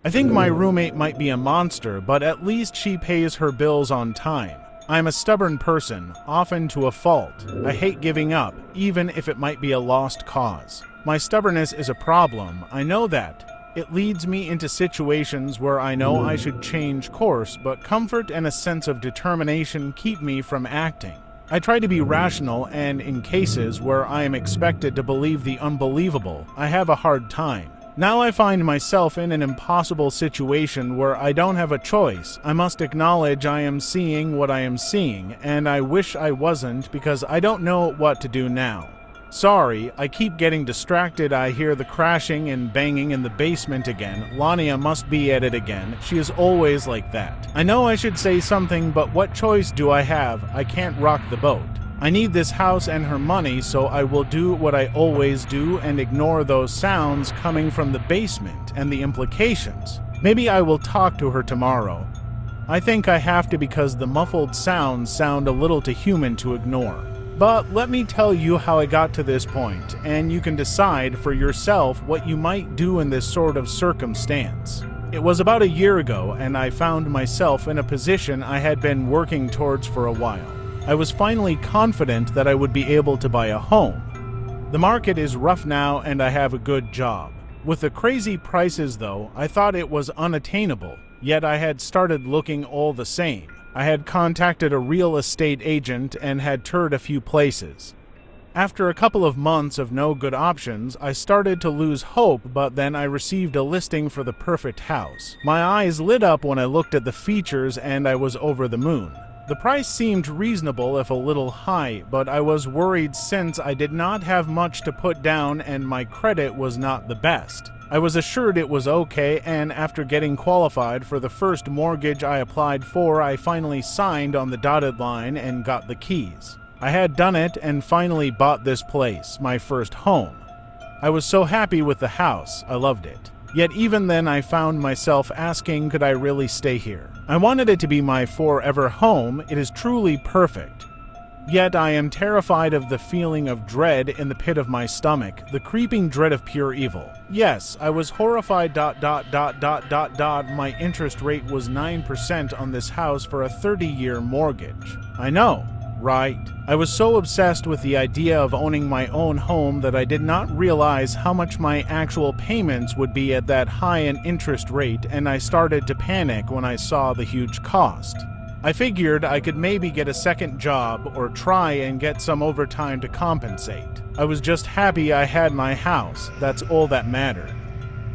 I think my roommate might be a monster, but at least she pays her bills on time. I'm a stubborn person, often to a fault. I hate giving up, even if it might be a lost cause. My stubbornness is a problem, I know that. It leads me into situations where I know I should change course, but comfort and a sense of determination keep me from acting. I try to be rational, and in cases where I am expected to believe the unbelievable, I have a hard time. Now I find myself in an impossible situation where I don't have a choice. I must acknowledge I am seeing what I am seeing, and I wish I wasn't because I don't know what to do now. Sorry, I keep getting distracted. I hear the crashing and banging in the basement again. Lania must be at it again. She is always like that. I know I should say something, but what choice do I have? I can't rock the boat. I need this house and her money, so I will do what I always do and ignore those sounds coming from the basement and the implications. Maybe I will talk to her tomorrow. I think I have to because the muffled sounds sound a little too human to ignore. But let me tell you how I got to this point, and you can decide for yourself what you might do in this sort of circumstance. It was about a year ago, and I found myself in a position I had been working towards for a while. I was finally confident that I would be able to buy a home. The market is rough now and I have a good job. With the crazy prices though, I thought it was unattainable, yet I had started looking all the same. I had contacted a real estate agent and had toured a few places. After a couple of months of no good options, I started to lose hope, but then I received a listing for the perfect house. My eyes lit up when I looked at the features and I was over the moon. The price seemed reasonable if a little high, but I was worried since I did not have much to put down and my credit was not the best. I was assured it was okay, and after getting qualified for the first mortgage I applied for, I finally signed on the dotted line and got the keys. I had done it and finally bought this place, my first home. I was so happy with the house, I loved it. Yet even then I found myself asking, could I really stay here? I wanted it to be my forever home. It is truly perfect. Yet I am terrified of the feeling of dread in the pit of my stomach, the creeping dread of pure evil. Yes, I was horrified. My interest rate was 9% on this house for a 30-year mortgage. I know. Right. I was so obsessed with the idea of owning my own home that I did not realize how much my actual payments would be at that high an interest rate, and I started to panic when I saw the huge cost. I figured I could maybe get a second job or try and get some overtime to compensate. I was just happy I had my house. That's all that mattered.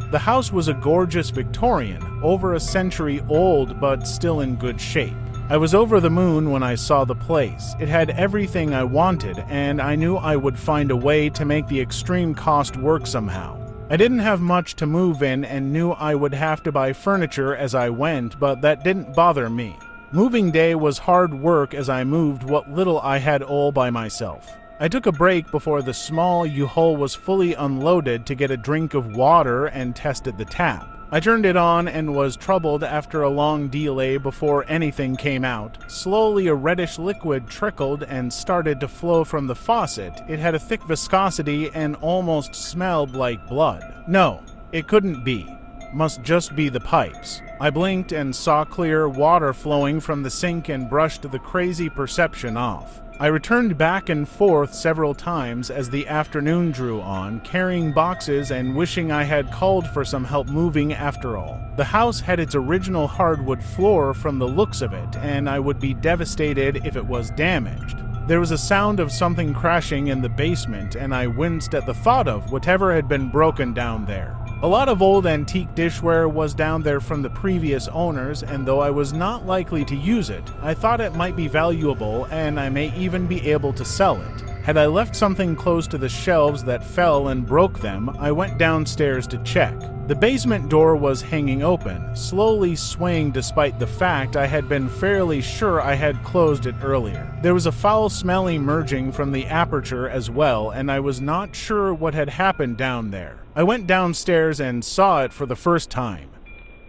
The house was a gorgeous Victorian, over a century old but still in good shape. I was over the moon when I saw the place. It had everything I wanted, and I knew I would find a way to make the extreme cost work somehow. I didn't have much to move in and knew I would have to buy furniture as I went, but that didn't bother me. Moving day was hard work as I moved what little I had all by myself. I took a break before the small U-Haul was fully unloaded to get a drink of water and tested the tap. I turned it on and was troubled after a long delay before anything came out. Slowly a reddish liquid trickled and started to flow from the faucet. It had a thick viscosity and almost smelled like blood. No, it couldn't be. Must just be the pipes. I blinked and saw clear water flowing from the sink and brushed the crazy perception off. I returned back and forth several times as the afternoon drew on, carrying boxes and wishing I had called for some help moving after all. The house had its original hardwood floor from the looks of it, and I would be devastated if it was damaged. There was a sound of something crashing in the basement, and I winced at the thought of whatever had been broken down there. A lot of old antique dishware was down there from the previous owners, and though I was not likely to use it, I thought it might be valuable and I may even be able to sell it. Had I left something close to the shelves that fell and broke them, I went downstairs to check. The basement door was hanging open, slowly swaying despite the fact I had been fairly sure I had closed it earlier. There was a foul smell emerging from the aperture as well, and I was not sure what had happened down there. I went downstairs and saw it for the first time.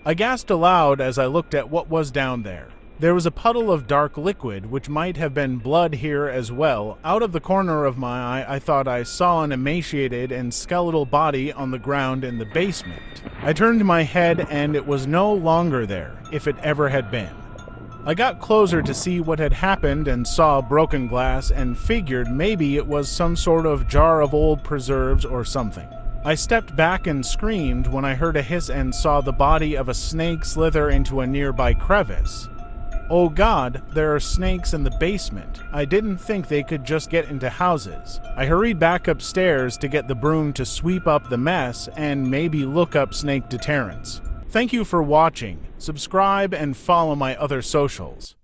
I gasped aloud as I looked at what was down there. There was a puddle of dark liquid, which might have been blood here as well. Out of the corner of my eye, I thought I saw an emaciated and skeletal body on the ground in the basement. I turned my head and it was no longer there, if it ever had been. I got closer to see what had happened and saw broken glass and figured maybe it was some sort of jar of old preserves or something. I stepped back and screamed when I heard a hiss and saw the body of a snake slither into a nearby crevice. Oh God, there are snakes in the basement. I didn't think they could just get into houses. I hurried back upstairs to get the broom to sweep up the mess and maybe look up snake deterrents. Thank you for watching. Subscribe and follow my other socials.